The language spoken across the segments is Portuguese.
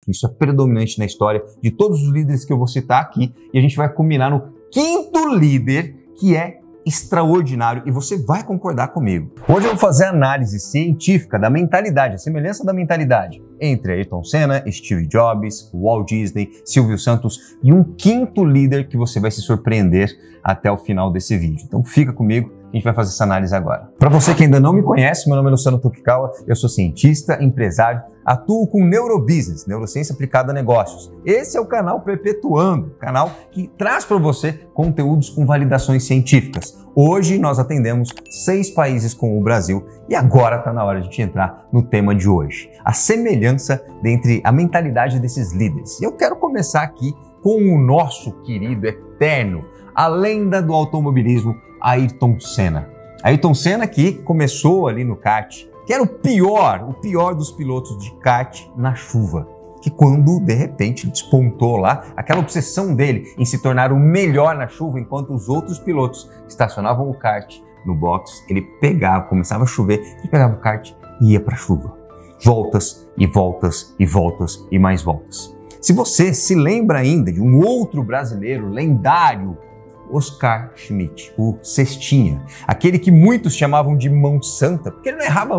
Isso é predominante na história de todos os líderes que eu vou citar aqui. E a gente vai combinar no quinto líder, que é extraordinário, e você vai concordar comigo. Hoje eu vou fazer a análise científica da mentalidade, a semelhança da mentalidade entre Ayrton Senna, Steve Jobs, Walt Disney, Silvio Santos e um quinto líder que você vai se surpreender até o final desse vídeo. Então fica comigo, a gente vai fazer essa análise agora. Para você que ainda não me conhece, meu nome é Luciano Tokugawa, eu sou cientista, empresário, atuo com neurobusiness, neurociência aplicada a negócios. Esse é o canal Perpetuando, canal que traz para você conteúdos com validações científicas. Hoje nós atendemos 6 países com o Brasil e agora está na hora de a gente entrar no tema de hoje, a semelhança entre a mentalidade desses líderes. E eu quero começar aqui com o nosso querido, eterno, a lenda do automobilismo, Ayrton Senna. Ayrton Senna que começou ali no kart, que era o pior dos pilotos de kart na chuva. Que quando, de repente, despontou lá, aquela obsessão dele em se tornar o melhor na chuva, enquanto os outros pilotos estacionavam o kart no box, ele pegava, começava a chover, ele pegava o kart e ia para a chuva. Voltas e voltas e voltas e mais voltas. Se você se lembra ainda de um outro brasileiro lendário, Oscar Schmidt, o Cestinha, aquele que muitos chamavam de mão santa, porque ele não errava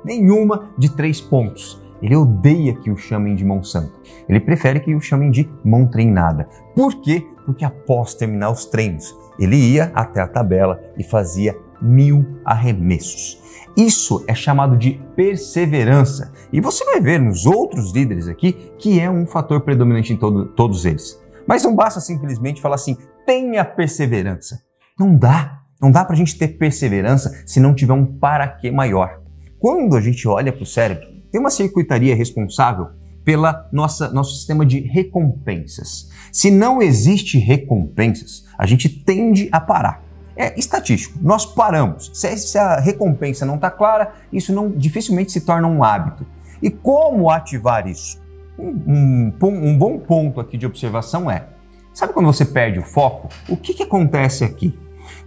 nenhuma de 3 pontos. Ele odeia que o chamem de mão santa. Ele prefere que o chamem de mão treinada. Por quê? Porque após terminar os treinos, ele ia até a tabela e fazia 1000 arremessos. Isso é chamado de perseverança. E você vai ver nos outros líderes aqui que é um fator predominante em todos eles. Mas não basta simplesmente falar assim, tenha perseverança. Não dá pra gente ter perseverança se não tiver um para quê maior. Quando a gente olha para o cérebro, tem uma circuitaria responsável pela nosso sistema de recompensas. Se não existe recompensas, a gente tende a parar. É estatístico, nós paramos. Se a recompensa não está clara, isso dificilmente se torna um hábito. E como ativar isso? Um bom ponto aqui de observação é, sabe quando você perde o foco? O que acontece aqui?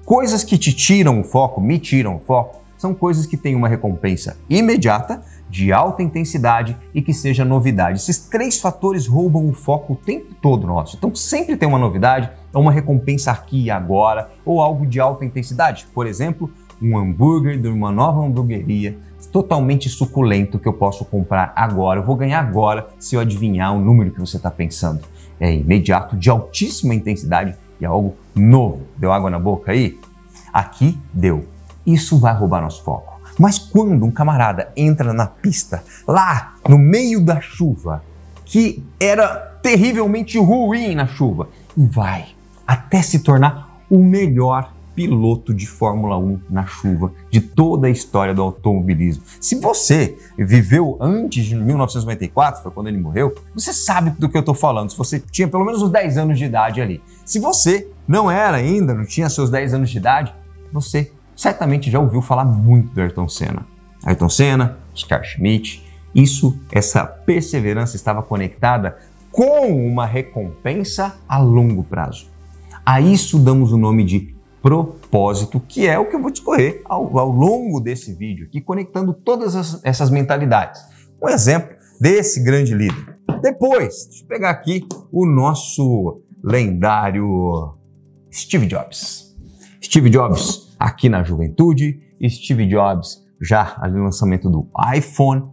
Coisas que te tiram o foco, me tiram o foco, são coisas que têm uma recompensa imediata, de alta intensidade e que seja novidade. Esses 3 fatores roubam o foco o tempo todo nosso. Então sempre tem uma novidade, uma recompensa aqui e agora, ou algo de alta intensidade. Por exemplo, um hambúrguer de uma nova hamburgueria, totalmente suculento que eu posso comprar agora. Eu vou ganhar agora se eu adivinhar o número que você está pensando. É imediato, de altíssima intensidade e é algo novo. Deu água na boca aí? Aqui deu. Isso vai roubar nosso foco. Mas quando um camarada entra na pista, lá no meio da chuva, que era terrivelmente ruim na chuva, e vai até se tornar o melhor piloto de Fórmula 1 na chuva de toda a história do automobilismo. Se você viveu antes de 1994, foi quando ele morreu, você sabe do que eu estou falando, se você tinha pelo menos uns 10 anos de idade ali. Se você não era ainda, não tinha seus 10 anos de idade, você certamente já ouviu falar muito do Ayrton Senna. Ayrton Senna, Oscar Schmidt, essa perseverança estava conectada com uma recompensa a longo prazo. A isso damos o nome de propósito, que é o que eu vou discorrer ao longo desse vídeo aqui, conectando todas essas mentalidades. Um exemplo desse grande líder. Depois, deixa eu pegar aqui o nosso lendário Steve Jobs. Steve Jobs aqui na juventude, Steve Jobs já ali no lançamento do iPhone.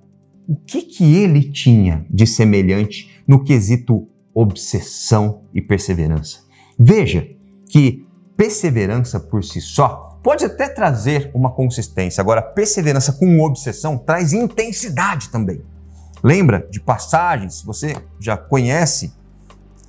O que ele tinha de semelhante no quesito obsessão e perseverança? Veja que perseverança por si só pode até trazer uma consistência. Agora, perseverança com obsessão traz intensidade também. Lembra de passagens? Se você já conhece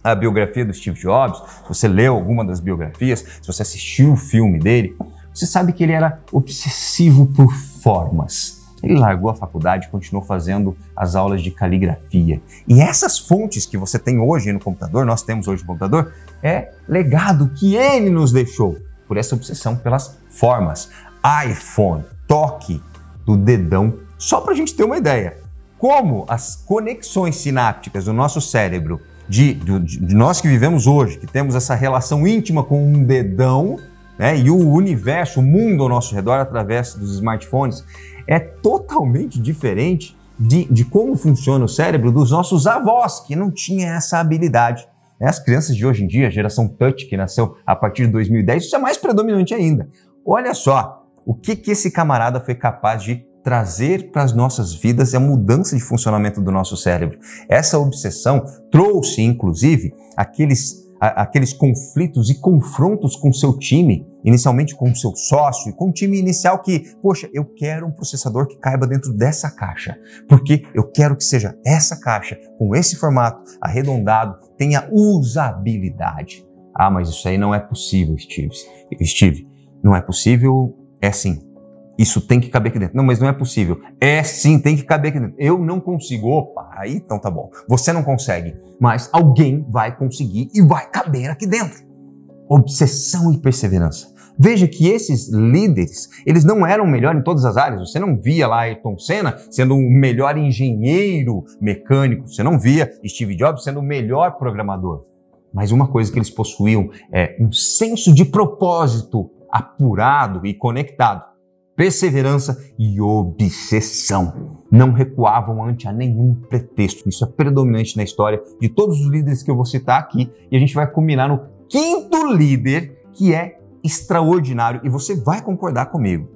a biografia do Steve Jobs, se você leu alguma das biografias, se você assistiu o filme dele, você sabe que ele era obsessivo por formas. Ele largou a faculdade e continuou fazendo as aulas de caligrafia. E essas fontes que você tem hoje no computador, nós temos hoje no computador, é legado que ele nos deixou por essa obsessão pelas formas. iPhone, toque do dedão, só para a gente ter uma ideia. Como as conexões sinápticas do nosso cérebro, de nós que vivemos hoje, que temos essa relação íntima com um dedão, né, e o universo, o mundo ao nosso redor através dos smartphones, é totalmente diferente de como funciona o cérebro dos nossos avós, que não tinham essa habilidade. As crianças de hoje em dia, a geração touch, que nasceu a partir de 2010, isso é mais predominante ainda. Olha só o que esse camarada foi capaz de trazer para as nossas vidas, é a mudança de funcionamento do nosso cérebro. Essa obsessão trouxe, inclusive, aqueles conflitos e confrontos com seu time, inicialmente com o seu sócio, e com o time inicial que, poxa, eu quero um processador que caiba dentro dessa caixa, porque eu quero que seja essa caixa, com esse formato, arredondado, tenha usabilidade. Ah, mas isso aí não é possível, Steve, não é possível, é sim. Isso tem que caber aqui dentro. Não, mas não é possível. É sim, tem que caber aqui dentro. Eu não consigo. Opa, aí então tá bom. Você não consegue, mas alguém vai conseguir e vai caber aqui dentro. Obsessão e perseverança. Veja que esses líderes, eles não eram melhor em todas as áreas. Você não via lá Ayrton Senna sendo o melhor engenheiro mecânico. Você não via Steve Jobs sendo o melhor programador. Mas uma coisa que eles possuíam é um senso de propósito apurado e conectado. Perseverança e obsessão. Não recuavam ante a nenhum pretexto. Isso é predominante na história de todos os líderes que eu vou citar aqui. E a gente vai combinar no quinto líder, que é extraordinário. E você vai concordar comigo.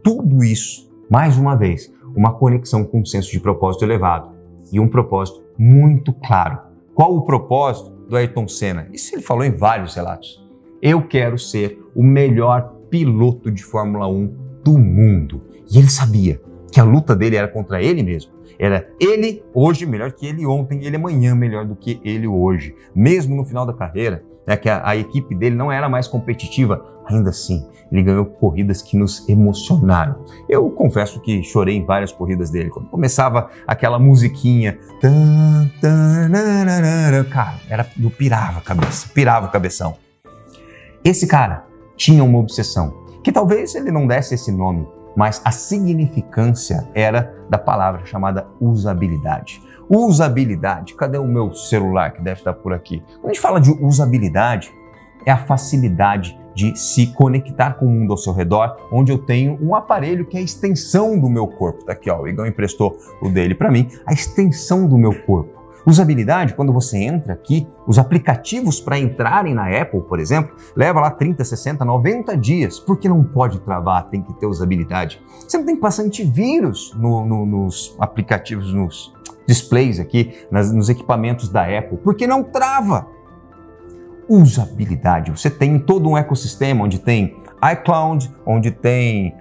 Tudo isso, mais uma vez, uma conexão com um senso de propósito elevado. E um propósito muito claro. Qual o propósito do Ayrton Senna? Isso ele falou em vários relatos. Eu quero ser o melhor piloto de Fórmula 1 do mundo. E ele sabia que a luta dele era contra ele mesmo. Era ele hoje melhor que ele ontem, ele amanhã melhor do que ele hoje. Mesmo no final da carreira, que a equipe dele não era mais competitiva, ainda assim, ele ganhou corridas que nos emocionaram. Eu confesso que chorei em várias corridas dele. Quando começava aquela musiquinha, cara, eu pirava a cabeça, pirava o cabeção. Esse cara tinha uma obsessão, que talvez ele não desse esse nome, mas a significância era da palavra chamada usabilidade. Usabilidade, cadê o meu celular que deve estar por aqui? Quando a gente fala de usabilidade, é a facilidade de se conectar com o mundo ao seu redor, onde eu tenho um aparelho que é a extensão do meu corpo. Tá aqui, ó, o Igão emprestou o dele para mim, a extensão do meu corpo. Usabilidade, quando você entra aqui, os aplicativos para entrarem na Apple, por exemplo, leva lá 30, 60, 90 dias, porque não pode travar, tem que ter usabilidade. Você não tem que passar antivírus nos aplicativos, nos displays aqui, nos equipamentos da Apple, porque não trava. Usabilidade, você tem todo um ecossistema onde tem iCloud, onde tem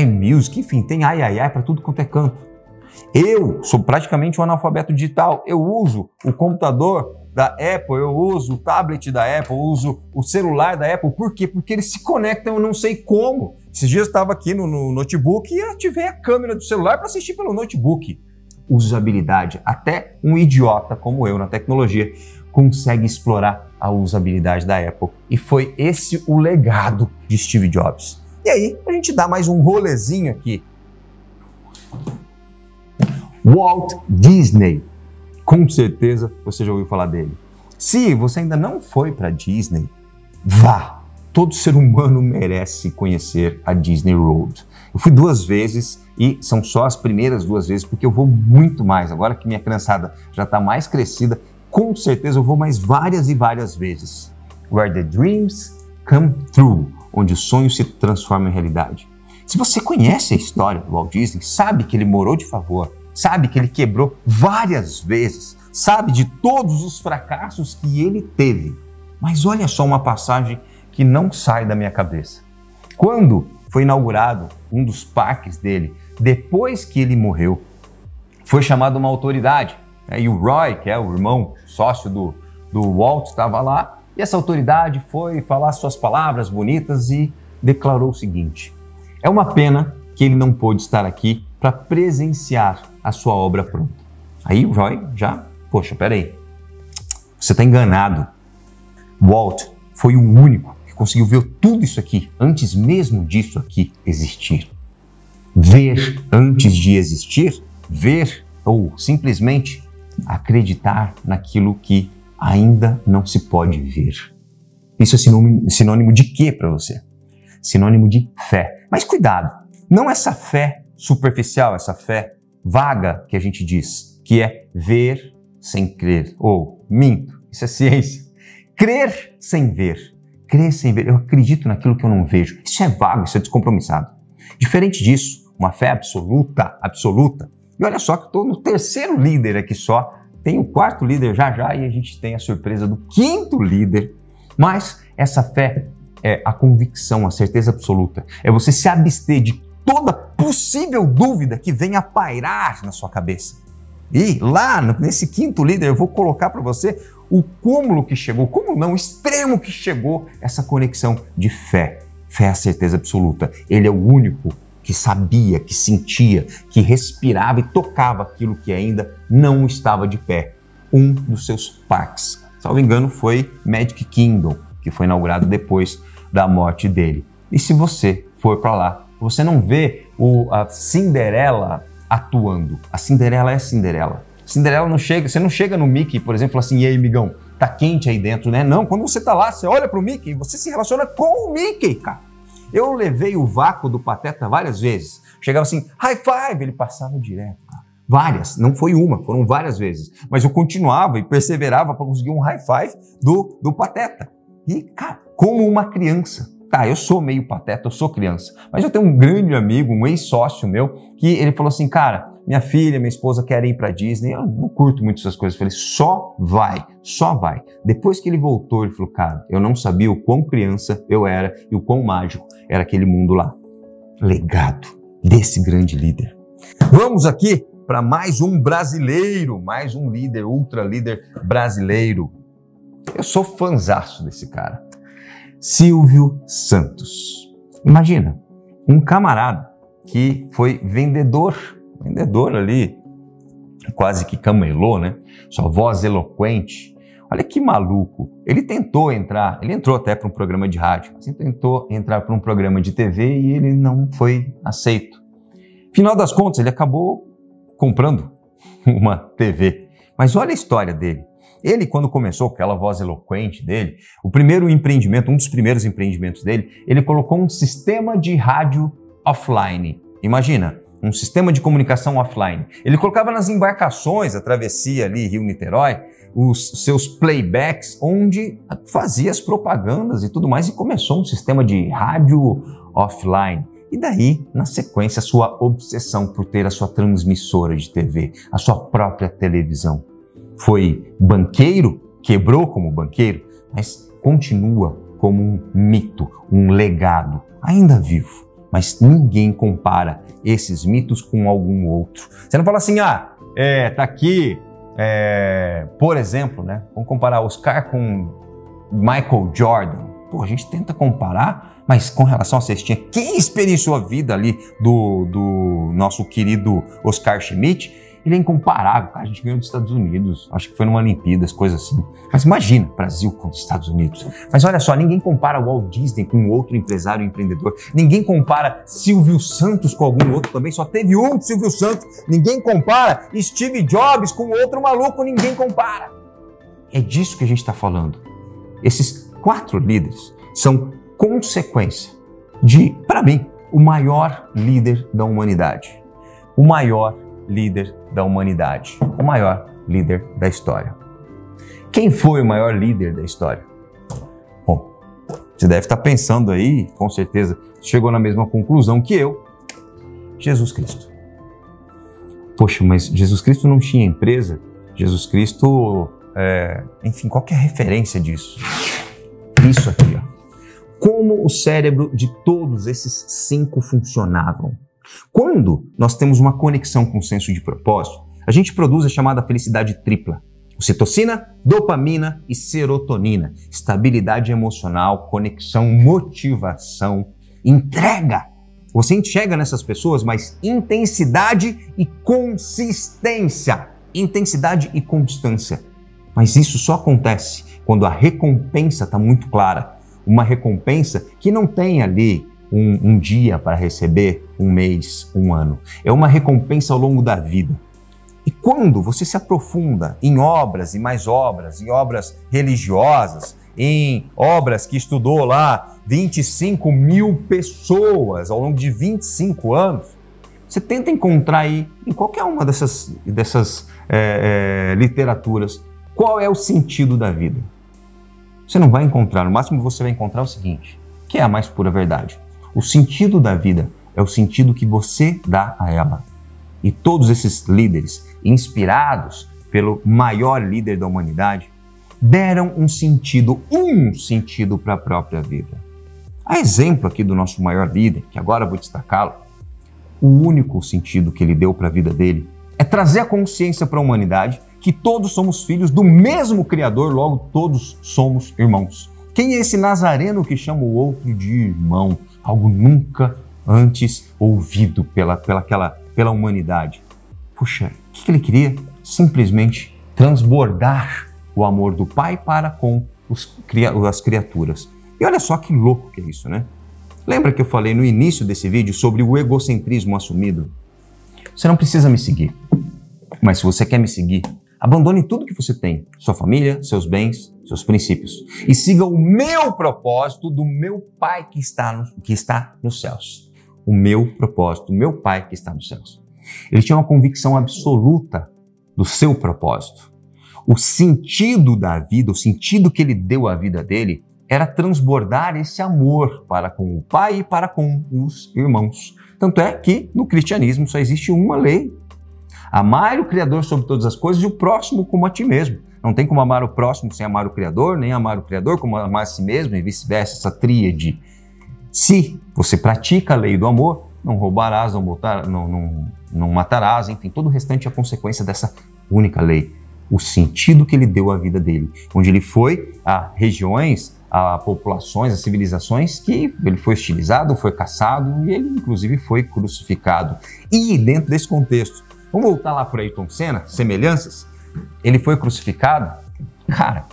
iMusic, enfim, tem para tudo quanto é canto. Eu sou praticamente um analfabeto digital, eu uso o computador da Apple, eu uso o tablet da Apple, eu uso o celular da Apple. Por quê? Porque eles se conectam, eu não sei como. Esses dias eu estava aqui no notebook e ativei a câmera do celular para assistir pelo notebook. Usabilidade. Até um idiota como eu na tecnologia consegue explorar a usabilidade da Apple. E foi esse o legado de Steve Jobs. E aí, a gente dá mais um rolezinho aqui. Walt Disney. Com certeza você já ouviu falar dele. Se você ainda não foi para Disney, vá. Todo ser humano merece conhecer a Disney World. Eu fui 2 vezes e são só as primeiras 2 vezes, porque eu vou muito mais. Agora que minha criançada já está mais crescida, com certeza eu vou mais várias e várias vezes. Where the dreams come true, onde os sonhos se transformam em realidade. Se você conhece a história do Walt Disney, sabe que ele morou de favor, sabe que ele quebrou várias vezes, sabe de todos os fracassos que ele teve. Mas olha só uma passagem que não sai da minha cabeça. Quando foi inaugurado um dos parques dele, depois que ele morreu, foi chamada uma autoridade. E o Roy, que é o irmão sócio do Walt, estava lá, e essa autoridade foi falar suas palavras bonitas e declarou o seguinte: é uma pena que ele não pôde estar aqui para presenciar a sua obra pronta. Aí o Roy já, poxa, peraí, você está enganado. Walt foi o único que conseguiu ver tudo isso aqui antes mesmo disso aqui existir. Ver antes de existir, ver ou simplesmente acreditar naquilo que ainda não se pode ver. Isso é sinônimo de quê para você? Sinônimo de fé. Mas cuidado, não essa fé superficial, essa fé vaga que a gente diz, que é ver sem crer, ou minto, isso é ciência. Crer sem ver, crer sem ver, eu acredito naquilo que eu não vejo. Isso é vago, isso é descompromissado. Diferente disso, uma fé absoluta, absoluta. E olha só que eu estou no terceiro líder aqui só, tem o quarto líder já já e a gente tem a surpresa do quinto líder. Mas essa fé é a convicção, a certeza absoluta. É você se abster de toda possível dúvida que venha pairar na sua cabeça. E lá, nesse quinto líder, eu vou colocar para você o cúmulo que chegou, como não, o extremo que chegou essa conexão de fé. Fé é a certeza absoluta. Ele é o único que sabia, que sentia, que respirava e tocava aquilo que ainda não estava de pé. Um dos seus parques, salvo engano, foi Magic Kingdom, que foi inaugurado depois da morte dele. E se você for para lá, você não vê a Cinderela atuando. A Cinderela é a Cinderela. Cinderela não chega, você não chega no Mickey, por exemplo, assim, e aí, amigão, tá quente aí dentro, né? Não, quando você tá lá, você olha pro Mickey, você se relaciona com o Mickey, cara. Eu levei o vácuo do Pateta várias vezes. Chegava assim, high five, ele passava direto, cara. Várias, não foi uma, foram várias vezes. Mas eu continuava e perseverava para conseguir um high five do Pateta. E, cara, como uma criança. Tá, eu sou meio pateta, eu sou criança, mas eu tenho um grande amigo, um ex-sócio meu, que ele falou assim, cara, minha filha, minha esposa querem ir pra Disney, eu não curto muito essas coisas. Eu falei, só vai. Depois que ele voltou, ele falou, cara, eu não sabia o quão criança eu era e o quão mágico era aquele mundo lá. Legado desse grande líder. Vamos aqui para mais um brasileiro, mais um líder, ultra líder brasileiro. Eu sou fãzaço desse cara. Silvio Santos. Imagina, um camarada que foi vendedor ali, quase que camelô, né? Sua voz eloquente. Olha que maluco. Ele tentou entrar, ele entrou até para um programa de rádio, mas ele tentou entrar para um programa de TV e ele não foi aceito. Final das contas, ele acabou comprando uma TV. Mas olha a história dele. Ele, quando começou aquela voz eloquente dele, o primeiro empreendimento, um dos primeiros empreendimentos dele, ele colocou um sistema de rádio offline. Imagina, um sistema de comunicação offline. Ele colocava nas embarcações, a travessia ali, Rio-Niterói, os seus playbacks, onde fazia as propagandas e tudo mais, e começou um sistema de rádio offline. E daí, na sequência, a sua obsessão por ter a sua transmissora de TV, a sua própria televisão. Foi banqueiro, quebrou como banqueiro, mas continua como um mito, um legado, ainda vivo. Mas ninguém compara esses mitos com algum outro. Você não fala assim, tá aqui, por exemplo, né? Vamos comparar Oscar com Michael Jordan. Pô, a gente tenta comparar, mas com relação à cestinha, quem experienciou a vida ali do nosso querido Oscar Schmidt, ele é incomparável, cara. A gente ganhou dos Estados Unidos, acho que foi numa Olimpíadas, coisa assim. Mas imagina, Brasil contra os Estados Unidos. Mas olha só, ninguém compara o Walt Disney com outro empresário empreendedor. Ninguém compara Silvio Santos com algum outro também. Só teve um Silvio Santos. Ninguém compara Steve Jobs com outro maluco. Ninguém compara. É disso que a gente está falando. Esses 4 líderes são consequência de, para mim, o maior líder da humanidade. O maior líder da humanidade, o maior líder da história. Quem foi o maior líder da história? Bom, você deve estar pensando aí, com certeza, chegou na mesma conclusão que eu. Jesus Cristo. Poxa, mas Jesus Cristo não tinha empresa? Jesus Cristo, enfim, qual que é a referência disso? Isso aqui, ó. Como o cérebro de todos esses 5 funcionavam. Quando nós temos uma conexão com o senso de propósito, a gente produz a chamada felicidade tripla. Ocitocina, dopamina e serotonina. Estabilidade emocional, conexão, motivação, entrega. Você enxerga nessas pessoas mais intensidade e consistência. Intensidade e constância. Mas isso só acontece quando a recompensa está muito clara. Uma recompensa que não tem ali um dia para receber, um mês, um ano. É uma recompensa ao longo da vida. E quando você se aprofunda em obras e mais obras, em obras religiosas, em obras que estudou lá 25 mil pessoas ao longo de 25 anos, Você tenta encontrar aí, em qualquer uma dessas literaturas, qual é o sentido da vida. Você não vai encontrar, no máximo você vai encontrar o seguinte, que é a mais pura verdade. O sentido da vida é o sentido que você dá a ela. E todos esses líderes, inspirados pelo maior líder da humanidade, deram um sentido para a própria vida. A exemplo aqui do nosso maior líder, que agora vou destacá-lo, o único sentido que ele deu para a vida dele é trazer a consciência para a humanidade que todos somos filhos do mesmo Criador, logo todos somos irmãos. Quem é esse nazareno que chama o outro de irmão? Algo nunca antes ouvido pela humanidade. Puxa, o que ele queria? Simplesmente transbordar o amor do Pai para com as criaturas. E olha só que louco que é isso, né? Lembra que eu falei no início desse vídeo sobre o egocentrismo assumido? Você não precisa me seguir, mas se você quer me seguir, abandone tudo que você tem, sua família, seus bens, seus princípios, e siga o meu propósito do meu Pai que está nos céus. O meu propósito, o meu Pai que está nos céus. Ele tinha uma convicção absoluta do seu propósito. O sentido da vida, o sentido que ele deu à vida dele, era transbordar esse amor para com o Pai e para com os irmãos. Tanto é que no cristianismo só existe uma lei. Amar o Criador sobre todas as coisas e o próximo como a ti mesmo. Não tem como amar o próximo sem amar o Criador, nem amar o Criador como amar a si mesmo e vice-versa, essa tríade. Se você pratica a lei do amor, não roubarás, não matarás, enfim, todo o restante é a consequência dessa única lei. O sentido que ele deu à vida dele, onde ele foi a regiões, a populações, a civilizações que ele foi hostilizado, foi caçado e ele inclusive foi crucificado. E dentro desse contexto, vamos voltar lá para Ayrton Senna, semelhanças? Ele foi crucificado? Cara,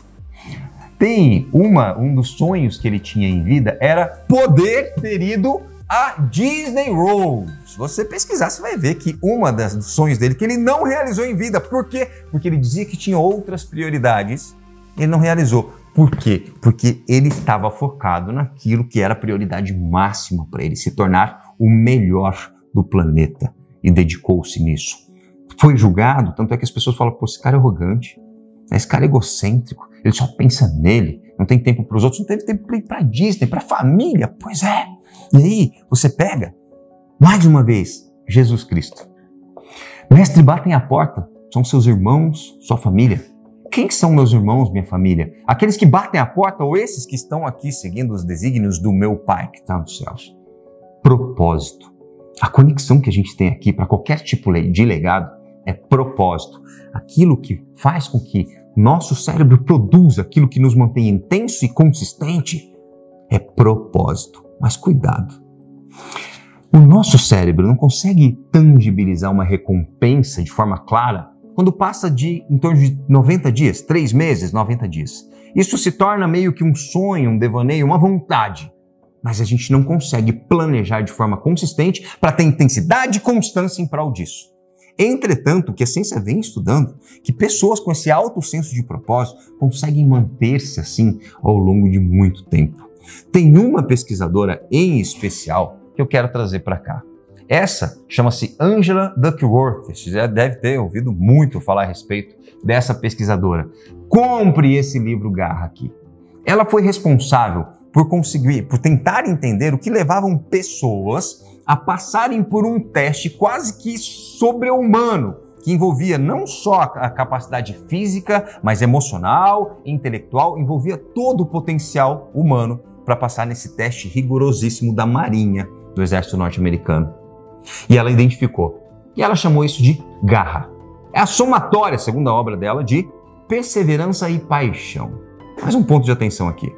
tem um dos sonhos que ele tinha em vida era poder ter ido a Disney World. Se você pesquisar, você vai ver que dos sonhos dele que ele não realizou em vida. Por quê? Porque ele dizia que tinha outras prioridades. Ele não realizou. Por quê? Porque ele estava focado naquilo que era a prioridade máxima para ele, se tornar o melhor do planeta. E dedicou-se nisso. Foi julgado, tanto é que as pessoas falam, pô, esse cara é arrogante, esse cara é egocêntrico, ele só pensa nele, não tem tempo para os outros, não teve tempo para Disney, para a família. Pois é. E aí você pega, mais uma vez, Jesus Cristo. Mestre, batem a porta, são seus irmãos, sua família. Quem são meus irmãos, minha família? Aqueles que batem a porta ou esses que estão aqui seguindo os desígnios do meu Pai que está nos céus? Propósito. A conexão que a gente tem aqui para qualquer tipo de legado é propósito. Aquilo que faz com que nosso cérebro produza aquilo que nos mantém intenso e consistente é propósito. Mas cuidado. O nosso cérebro não consegue tangibilizar uma recompensa de forma clara quando passa de em torno de 90 dias, 3 meses, 90 dias. Isso se torna meio que um sonho, um devaneio, uma vontade. Mas a gente não consegue planejar de forma consistente para ter intensidade e constância em prol disso. Entretanto, o que a ciência vem estudando, que pessoas com esse alto senso de propósito conseguem manter-se assim ao longo de muito tempo. Tem uma pesquisadora em especial que eu quero trazer para cá. Essa chama-se Angela Duckworth. Você já deve ter ouvido muito falar a respeito dessa pesquisadora. Compre esse livro Garra aqui. Ela foi responsável por tentar entender o que levavam pessoas a passarem por um teste quase que sobre-humano, que envolvia não só a capacidade física, mas emocional, intelectual, envolvia todo o potencial humano para passar nesse teste rigorosíssimo da Marinha do Exército Norte-Americano. E ela identificou. E ela chamou isso de garra. É a somatória, segundo a obra dela, de perseverança e paixão. Mais um ponto de atenção aqui.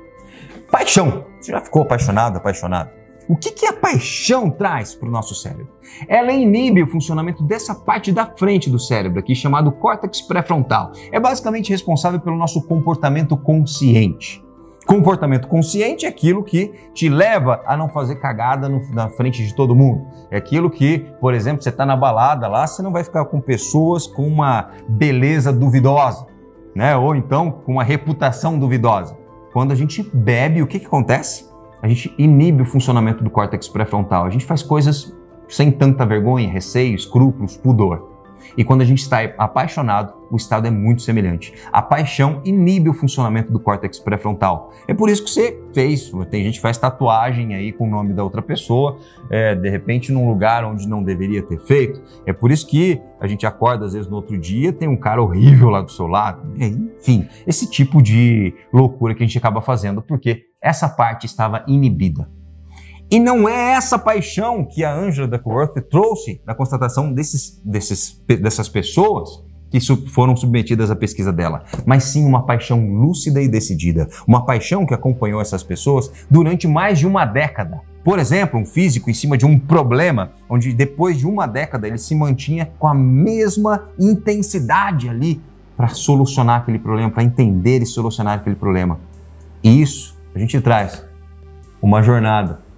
Paixão. Você já ficou apaixonado, apaixonado? O que a paixão traz para o nosso cérebro? Ela inibe o funcionamento dessa parte da frente do cérebro aqui, chamado córtex pré-frontal. É basicamente responsável pelo nosso comportamento consciente. Comportamento consciente é aquilo que te leva a não fazer cagada na frente de todo mundo. É aquilo que, por exemplo, você está na balada lá, você não vai ficar com pessoas com uma beleza duvidosa, né? Ou então com uma reputação duvidosa. Quando a gente bebe, o que acontece? A gente inibe o funcionamento do córtex pré-frontal. A gente faz coisas sem tanta vergonha, receio, escrúpulos, pudor. E quando a gente está apaixonado, o estado é muito semelhante. A paixão inibe o funcionamento do córtex pré-frontal. É por isso que você fez. Tem gente que faz tatuagem aí com o nome da outra pessoa, de repente num lugar onde não deveria ter feito. É por isso que a gente acorda às vezes no outro dia, tem um cara horrível lá do seu lado. Enfim, esse tipo de loucura que a gente acaba fazendo porque essa parte estava inibida. E não é essa paixão que a Angela Duckworth trouxe na constatação dessas pessoas que foram submetidas à pesquisa dela, mas sim uma paixão lúcida e decidida, uma paixão que acompanhou essas pessoas durante mais de uma década. Por exemplo, um físico em cima de um problema, onde depois de uma década ele se mantinha com a mesma intensidade ali para solucionar aquele problema, para entender e solucionar aquele problema. E isso a gente traz uma jornada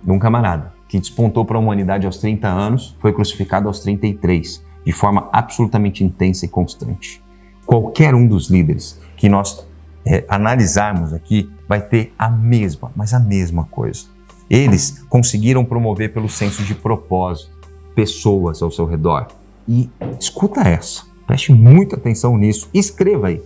de um camarada que despontou para a humanidade aos 30 anos, foi crucificado aos 33, de forma absolutamente intensa e constante. Qualquer um dos líderes que nós analisarmos aqui vai ter a mesma coisa. Eles conseguiram promover pelo senso de propósito pessoas ao seu redor. E escuta essa, preste muita atenção nisso, escreva aí.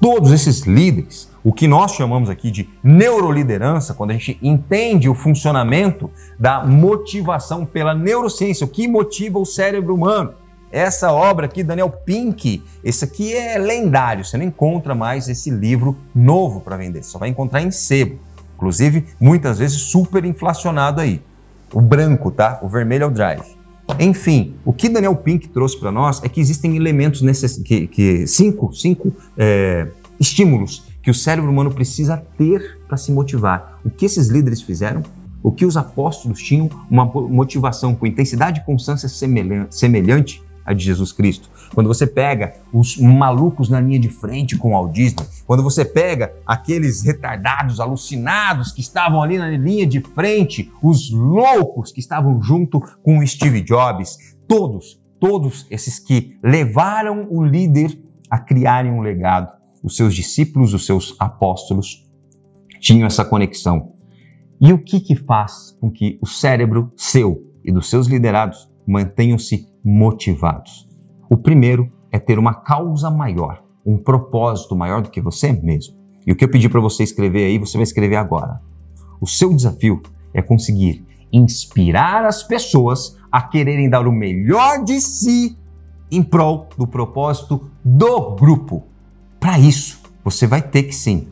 Todos esses líderes, o que nós chamamos aqui de neuroliderança, quando a gente entende o funcionamento da motivação pela neurociência, o que motiva o cérebro humano. Essa obra aqui, Daniel Pink, esse aqui é lendário, você não encontra mais esse livro novo para vender, só vai encontrar em sebo, inclusive muitas vezes super inflacionado aí. O branco, tá? O vermelho é o drive. Enfim, o que Daniel Pink trouxe para nós é que existem elementos, cinco estímulos que o cérebro humano precisa ter para se motivar. O que esses líderes fizeram, o que os apóstolos tinham, uma motivação com intensidade e constância semelhante à de Jesus Cristo. Quando você pega os malucos na linha de frente com o Walt Disney, quando você pega aqueles retardados, alucinados que estavam ali na linha de frente, os loucos que estavam junto com o Steve Jobs, todos esses que levaram o líder a criarem um legado, os seus discípulos, os seus apóstolos, tinham essa conexão. E o que faz com que o cérebro seu e dos seus liderados mantenham-se motivados? O primeiro é ter uma causa maior, um propósito maior do que você mesmo. E o que eu pedi para você escrever aí, você vai escrever agora. O seu desafio é conseguir inspirar as pessoas a quererem dar o melhor de si em prol do propósito do grupo. Para isso, você vai ter que sim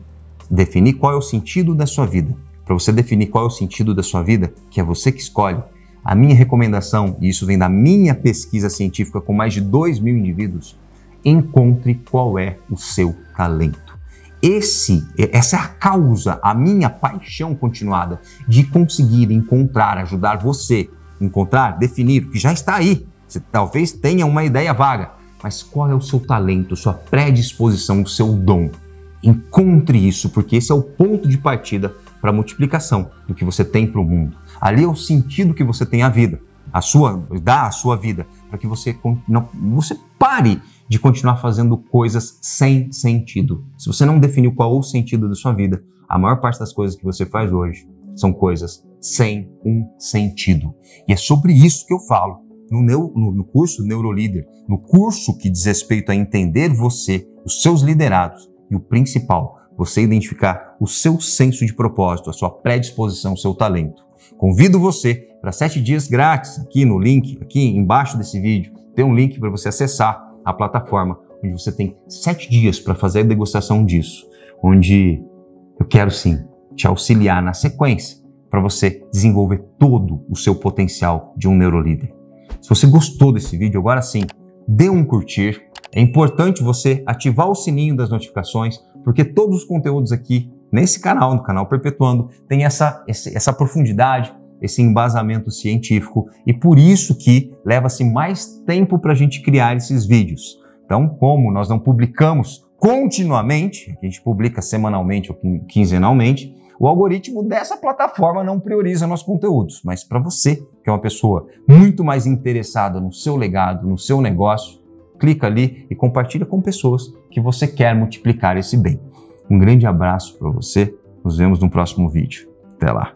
definir qual é o sentido da sua vida. Para você definir qual é o sentido da sua vida, que é você que escolhe, a minha recomendação, e isso vem da minha pesquisa científica com mais de 2.000 indivíduos, encontre qual é o seu talento. Essa é a causa, a minha paixão continuada de conseguir encontrar, ajudar você a encontrar, definir, o que já está aí. Você talvez tenha uma ideia vaga, mas qual é o seu talento, sua predisposição, o seu dom? Encontre isso, porque esse é o ponto de partida para a multiplicação do que você tem para o mundo. Ali é o sentido que você tem à vida, dá a sua vida, para que você pare de continuar fazendo coisas sem sentido. Se você não definiu qual é o sentido da sua vida, a maior parte das coisas que você faz hoje são coisas sem um sentido. E é sobre isso que eu falo no curso Neurolíder, no curso que diz respeito a entender você, os seus liderados e o principal, você identificar o seu senso de propósito, a sua predisposição, o seu talento. Convido você para 7 dias grátis aqui no link, aqui embaixo desse vídeo, tem um link para você acessar a plataforma, onde você tem 7 dias para fazer a degustação disso, onde eu quero sim te auxiliar na sequência para você desenvolver todo o seu potencial de um neurolíder. Se você gostou desse vídeo, agora sim, dê um curtir. É importante você ativar o sininho das notificações, porque todos os conteúdos aqui nesse canal, no canal Perpetuando, tem essa profundidade, esse embasamento científico, e por isso que leva-se mais tempo para a gente criar esses vídeos. Então, como nós não publicamos continuamente, a gente publica semanalmente ou quinzenalmente, o algoritmo dessa plataforma não prioriza nossos conteúdos, mas para você, que é uma pessoa muito mais interessada no seu legado, no seu negócio, clica ali e compartilha com pessoas que você quer multiplicar esse bem. Um grande abraço para você, nos vemos no próximo vídeo. Até lá!